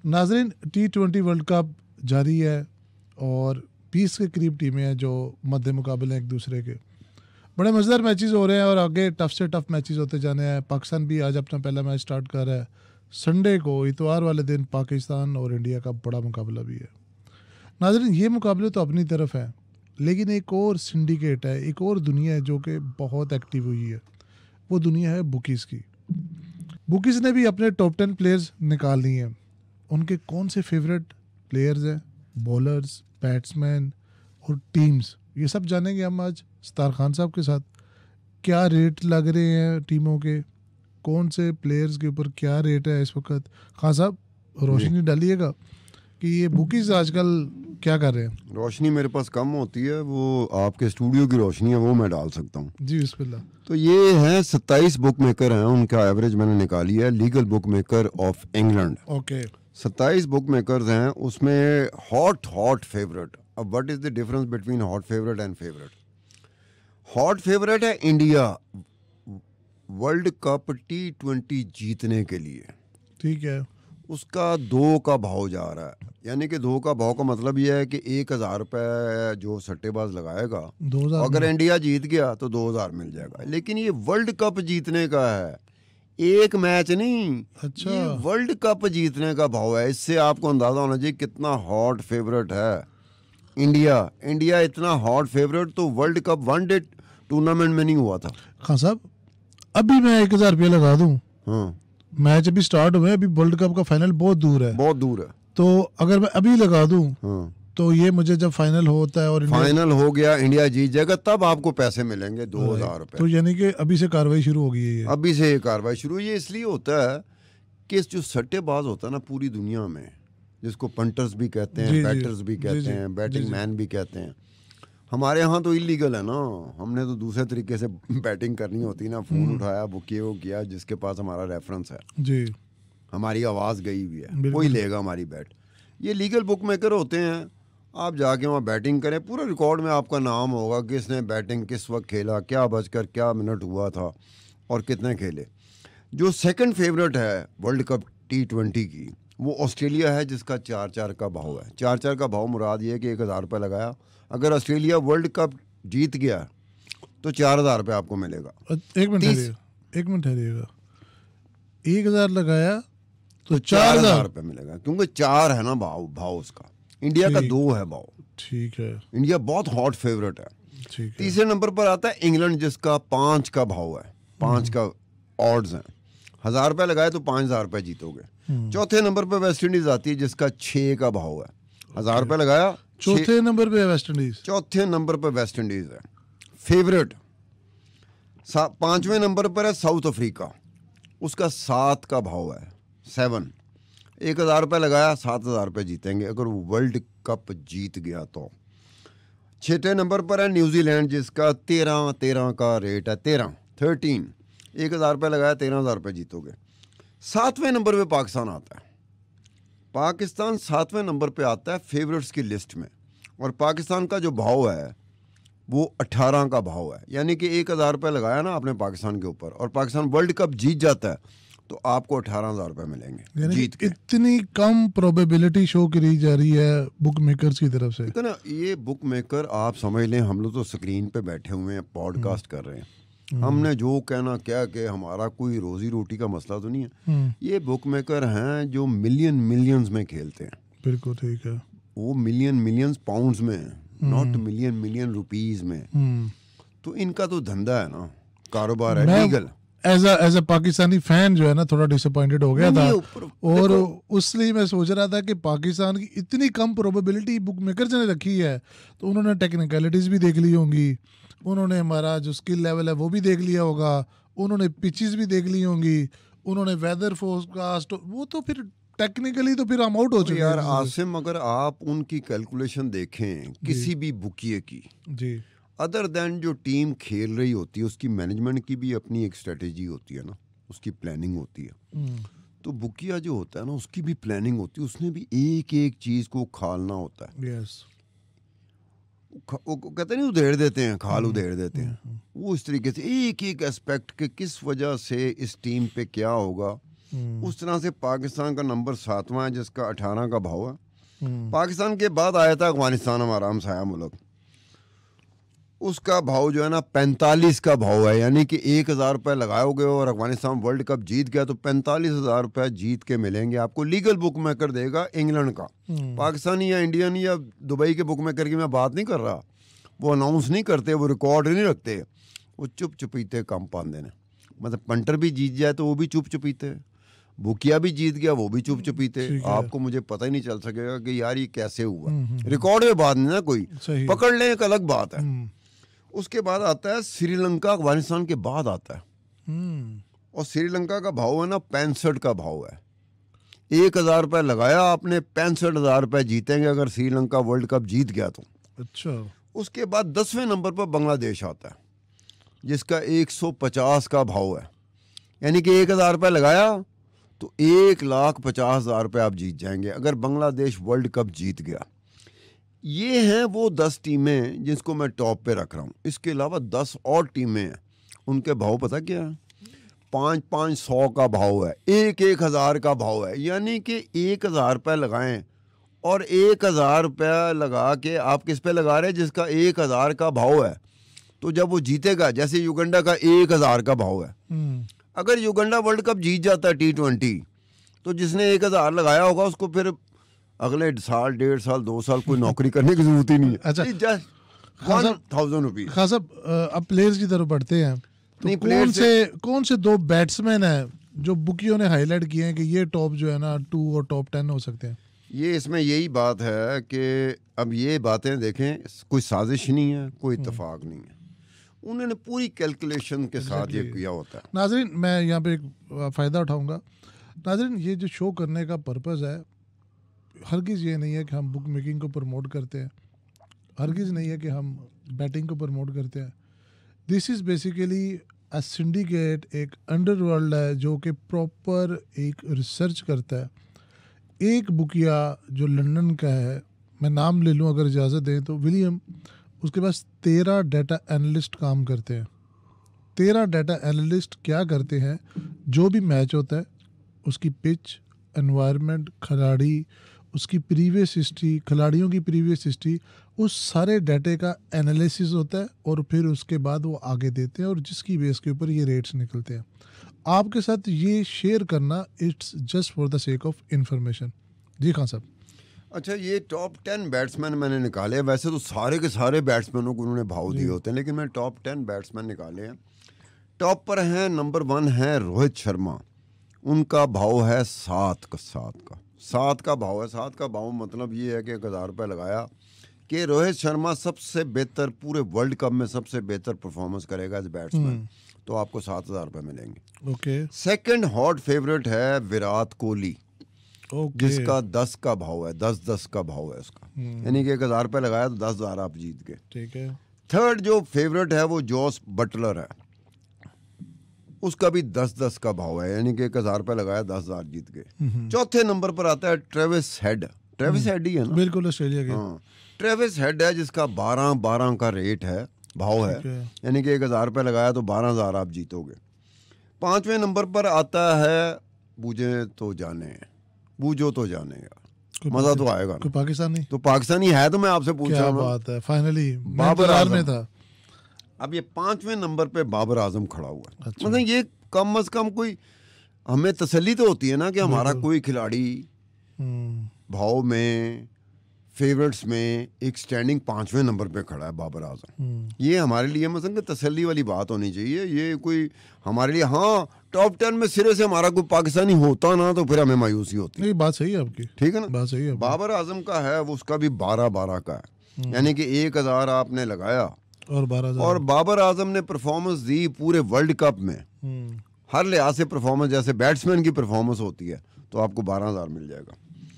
नाजरीन, T20 world cup जारी है और 20 के करीब टीमें हैं जो मध्य मुकाबले हैं एक दूसरे के। बड़े मज़ेदार मैचेस हो रहे हैं और आगे टफ से टफ मैचेस होते जाने हैं। पाकिस्तान भी आज अपना पहला मैच स्टार्ट कर रहा है। संडे को इतवार वाले दिन पाकिस्तान और इंडिया का बड़ा मुकाबला भी है। नाजरीन, ये मुकाबले तो अपनी तरफ हैं, लेकिन एक और सिंडिकेट है, एक और दुनिया है जो कि बहुत एक्टिव हुई है। वो दुनिया है बुकीज़ की। बुकीज़ ने भी अपने टॉप 10 प्लेयर्स निकाल लिए हैं। उनके कौन से फेवरेट प्लेयर्स हैं, बॉलर्स, बैट्समैन और टीम्स, ये सब जानेंगे हम आज सत्तार खान साहब के साथ। क्या रेट लग रहे हैं टीमों के, कौन से प्लेयर्स के ऊपर क्या रेट है इस वक्त। खान साहब, रोशनी डालिएगा कि ये बुकीज़ आजकल क्या कर रहे हैं। रोशनी मेरे पास कम होती है, वो आपके स्टूडियो की रोशनी है, वो मैं डाल सकता हूँ जी बिस्मिल्लाह। तो ये हैं 27 बुक मेकर हैं, उनका एवरेज मैंने निकाली है, legal book maker of England. Okay, 27 book makers हैं, उसमें हॉट फेवरेट। अब what is the difference between hot favourite and favourite? Hot favourite है इंडिया वर्ल्ड कप T20 जीतने के लिए, ठीक है। उसका 2 का भाव जा रहा है। यानी कि 2 का भाव का मतलब यह है कि 1000 रुपये जो सट्टेबाज लगाएगा, 2000 अगर इंडिया जीत गया तो 2000 मिल जाएगा। लेकिन ये वर्ल्ड कप जीतने का है, एक मैच नहीं। अच्छा, ये वर्ल्ड कप जीतने का भाव है। इससे आपको अंदाजा होना चाहिए कितना हॉट फेवरेट है इंडिया। इंडिया इतना हॉट फेवरेट तो वर्ल्ड कप वनडे टूर्नामेंट में नहीं हुआ था। खान साहब, अभी मैं 1000 रुपया लगा दूं, हाँ, मैच अभी स्टार्ट हुए, अभी वर्ल्ड कप का फाइनल बहुत दूर है, बहुत दूर है। तो अगर मैं अभी लगा दूं, हाँ, तो ये मुझे जब फाइनल होता है और फाइनल हो गया, इंडिया जीत जाएगा, तब आपको पैसे मिलेंगे 2000 रुपये। तो यानी कि अभी से कार्रवाई शुरू हो गई है ये। अभी से ये कार्रवाई शुरू। ये इसलिए होता है कि जो सट्टेबाज होता है ना पूरी दुनिया में, जिसको पंटर्स भी कहते हैं, बैटर्स भी कहते हैं, बैटिंग मैन भी कहते हैं, हमारे यहाँ तो इलीगल है ना। हमने तो दूसरे तरीके से बैटिंग करनी होती ना, फ़ोन उठाया, बुकिए वो किया, जिसके पास हमारा रेफरेंस है जी, हमारी आवाज़ गई हुई है, कोई लेगा हमारी बैट। ये लीगल बुक मेकर होते हैं। आप जाके वहाँ बैटिंग करें, पूरा रिकॉर्ड में आपका नाम होगा, किसने बैटिंग किस वक्त खेला, क्या बजकर क्या मिनट हुआ था और कितने खेले। जो सेकंड फेवरेट है वर्ल्ड कप T20 की, वो ऑस्ट्रेलिया है, जिसका 4-4 का भाव है। 4-4 का भाव मुराद ये है कि 1000 रुपये लगाया, अगर ऑस्ट्रेलिया वर्ल्ड कप जीत गया तो 4000 रुपये आपको मिलेगा। एक मिनट ठहरिएगा, 1000 लगाया तो 4000 रुपये मिलेगा, क्योंकि 4 है ना भाव उसका। इंडिया का 2 है भाव। ठीक है, इंडिया बहुत हॉट फेवरेट है। ठीक है। तीसरे नंबर पर आता है इंग्लैंड, जिसका 5 का भाव है, 5 का ऑड्स हैं। 1000 रुपये लगाए तो 5000 रुपये जीतोगे। चौथे नंबर पर वेस्ट इंडीज आती है, जिसका 6 का भाव है। 1000 रुपये लगाया, चौथे नंबर पे वेस्ट इंडीज। चौथे नंबर पर वेस्ट इंडीज है फेवरेट। 5वें नंबर पर है साउथ अफ्रीका, उसका 7 का भाव है, 7। 1000 रुपये लगाया, 7000 रुपये जीतेंगे अगर वो वर्ल्ड कप जीत गया तो। 6ठे नंबर पर है न्यूजीलैंड, जिसका 13 का रेट है, 13। 1000 रुपये लगाया, 13000 रुपये जीतोगे। 7वें नंबर पे पाकिस्तान आता है। पाकिस्तान 7वें नंबर पे आता है फेवरेट्स की लिस्ट में, और पाकिस्तान का जो भाव है वो 18 का भाव है। यानी कि 1000 रुपये लगाया ना आपने पाकिस्तान के ऊपर, और पाकिस्तान वर्ल्ड कप जीत जाता है तो आपको 18000 रुपये मिलेंगे जीत के। इतनी कम प्रोबेबिलिटी शो करी जा रही है बुक मेकर्स की तरफ से। ना ये बुक मेकर आप समझ लें, हम लोग तो स्क्रीन पे बैठे हुए हैं, पॉडकास्ट कर रहे हैं, हमने जो कहना क्या कि हमारा कोई रोजी रोटी का मसला तो नहीं है। ये बुक मेकर हैं जो मिलियंस में खेलते हैं। बिल्कुल ठीक है, वो मिलियंस पाउंड्स में, नॉट मिलियन रुपीस में। तो इनका तो धंधा है ना, कारोबार है, legal. As a Pakistani fan जो है ना, थोड़ा डिसअपॉइंटेड हो गया था, और उसलिए मैं सोच रहा था कि पाकिस्तान की इतनी कम प्रोबेबिलिटी बुक मेकर्स ने रखी है, तो उन्होंने टेक्निकलिटीज भी देख ली होंगी, उन्होंने हमारा जो स्किल लेवल है वो भी देख लिया होगा, उन्होंने पिचेस भी देख ली होंगी, उन्होंने वेदर फोरकास्ट, वो तो फिर टेक्निकली तो फिर हम आउट हो चुके हैं। यार आसिम, अगर आप उनकी कैलकुलेशन देखें किसी भी बुकिए की जी, अदर देन जो टीम खेल रही होती है, उसकी मैनेजमेंट की भी अपनी एक स्ट्रेटेजी होती है ना, उसकी प्लानिंग होती है। तो बुकिया जो होता है ना, उसकी भी प्लानिंग होती है, उसने भी एक एक चीज़ को खालना होता है। यस, वो कहते नहीं उधेड़ देते हैं, खाल उधेड़ देते हैं, वो इस तरीके से एक एक एस्पेक्ट के किस वजह से इस टीम पे क्या होगा, उस तरह से पाकिस्तान का नंबर 7वां है जिसका 18 का भाव है। पाकिस्तान के बाद आया था अफगानिस्तान, हमारा हमसाया मुल्क, उसका भाव जो है ना 45 का भाव है, यानी कि 1000 रुपये लगाओगे और अफगानिस्तान वर्ल्ड कप जीत गया तो 45,000 रुपये जीत के मिलेंगे आपको। लीगल बुक मेकर देगा इंग्लैंड का, पाकिस्तानी या इंडियन या दुबई के बुक मेकर की मैं बात नहीं कर रहा, वो अनाउंस नहीं करते, वो रिकॉर्ड नहीं रखते, वो चुप चुपीते कम पाते हैं। मतलब पंटर भी जीत जाए तो वो भी चुप चुपीते, बुकिया भी जीत गया वो भी चुप चुपीते, आपको मुझे पता ही नहीं चल सकेगा कि यार ये कैसे हुआ। रिकॉर्ड में बात नहीं ना, कोई पकड़ ले एक अलग बात है। उसके बाद आता है श्रीलंका, अफगानिस्तान के बाद आता है, और श्रीलंका का भाव है ना 65 का भाव है। 1000 रुपये लगाया आपने, 65,000 रुपये जीतेंगे अगर श्रीलंका वर्ल्ड कप जीत गया तो। अच्छा। उसके बाद 10वें नंबर पर बांग्लादेश आता है जिसका 150 का भाव है, यानी कि 1000 रुपये लगाया तो 1,50,000 रुपये आप जीत जाएंगे अगर बांग्लादेश वर्ल्ड कप जीत गया। ये हैं वो 10 टीमें जिसको मैं टॉप पे रख रहा हूँ। इसके अलावा 10 और टीमें हैं, उनके भाव पता क्या है? 500 का भाव है, 1,000 का भाव है, यानी कि 1,000 रुपये लगाएं और 1,000 रुपया लगा के आप किस पे लगा रहे हैं? जिसका 1,000 का भाव है, तो जब वो जीतेगा, जैसे युगांडा का 1,000 का भाव है, अगर युगांडा वर्ल्ड कप जीत जाता है T20 तो जिसने 1,000 लगाया होगा उसको फिर अगले साल, 1.5 साल, 2 साल कोई नौकरी करने की जरूरत ही नहीं है। अच्छा, जस्ट 1,000 रुपीज। हाँ साहब, अब प्लेयर्स की तरफ बढ़ते हैं तो कौन से 2 बैट्समैन हैं जो बुकियों ने हाईलाइट किए हैं कि ये टॉप जो है ना 2 और टॉप 10 हो सकते हैं? ये इसमें यही बात है कि अब ये बातें देखें, कोई साजिश नहीं है, कोई इत्तेफाक नहीं है, उन्होंने पूरी कैलकुलेशन के साथ ये किया होता है। नाज़रीन, मैं यहाँ पे एक फ़ायदा उठाऊंगा। नाज़रीन, ये जो शो करने का पर्पज़ है, हरगिज़ ये नहीं है कि हम बुक मेकिंग को प्रमोट करते हैं, हरगिज़ नहीं है कि हम बैटिंग को प्रमोट करते हैं। This is basically a syndicate, एक अंडरवर्ल्ड है जो कि प्रॉपर एक रिसर्च करता है। एक बुकिया जो लंदन का है, मैं नाम ले लूँ अगर इजाज़त दें तो, विलियम, उसके पास 13 डाटा एनालिस्ट काम करते हैं। 13 डाटा एनालिस्ट क्या करते हैं? जो भी मैच होता है उसकी पिच, एनवायरनमेंट, खिलाड़ी, उसकी प्रीवियस हिस्ट्री, खिलाड़ियों की प्रीवियस हिस्ट्री, उस सारे डाटे का एनालिसिस होता है और फिर उसके बाद वो आगे देते हैं और जिसकी बेस के ऊपर ये रेट्स निकलते हैं। आपके साथ ये शेयर करना, it's just for the sake of information. जी खान साहब। अच्छा, ये टॉप 10 बैट्समैन मैंने निकाले हैं। वैसे तो सारे के सारे बैट्समैनों को उन्होंने भाव दिए होते हैं, लेकिन मैं टॉप 10 बैट्समैन निकाले हैं। टॉप पर हैं, नंबर 1 है रोहित शर्मा, उनका भाव है 7 का भाव है। 7 का भाव मतलब ये है कि 1,000 रुपये लगाया कि रोहित शर्मा सबसे बेहतर पूरे वर्ल्ड कप में सबसे बेहतर परफॉर्मेंस करेगा एज बैट्समैन, तो आपको 7,000 रुपये मिलेंगे। ओके। सेकंड हॉट फेवरेट है विराट कोहली, जिसका 10 का भाव है, 10 का भाव है उसका, यानी कि 1,000 रुपये लगाया तो 10,000 आप जीत गए। ठीक है। थर्ड जो फेवरेट है वो जॉस बटलर है, उसका भी 10 का भाव है, यानी कि 1,000 रुपये लगाया 10,000 जीत गए। चौथे नंबर पर आता है ट्रेविस हेड। ट्रेविस हेड ही है ना? बिल्कुल, ऑस्ट्रेलिया के। हाँ, ट्रेविस हेड है जिसका 12 का रेट है, भाव है, यानी कि 1,000 रुपये लगाया तो 12,000 आप जीतोगे। 5वें नंबर पर आता है बूझो तो जानेगा, मजा तो आएगा ना। पाकिस्तानी तो पाकिस्तानी है, तो मैं आपसे पूछ रहा हूँ। बात है, फाइनली बाबर आजम में था। अब ये 5वें नंबर पे बाबर आजम खड़ा हुआ है। अच्छा। मतलब ये कम से कम कोई हमें तसल्ली तो होती है ना कि हमारा कोई खिलाड़ी भाव में, फेवरेट्स में एक स्टैंडिंग 5वें नंबर पे खड़ा है बाबर आजम। ये हमारे लिए मतलब तसल्ली वाली बात होनी चाहिए। ये कोई हमारे लिए, हाँ, टॉप 10 में सिरे से हमारा कोई पाकिस्तानी होता ना तो फिर हमें मायूसी होती। ये बात सही है आपकी, ठीक है ना? बात सही है। बाबर आजम का है वो, उसका भी 12 का है, यानी कि 1,000 आपने लगाया और 12,000। और बाबर आजम ने परफॉर्मेंस दी पूरे वर्ल्ड कप में, हर लिहाज से परफॉर्मेंस, जैसे बैट्समैन की परफॉर्मेंस होती है, तो आपको 12,000 मिल जाएगा।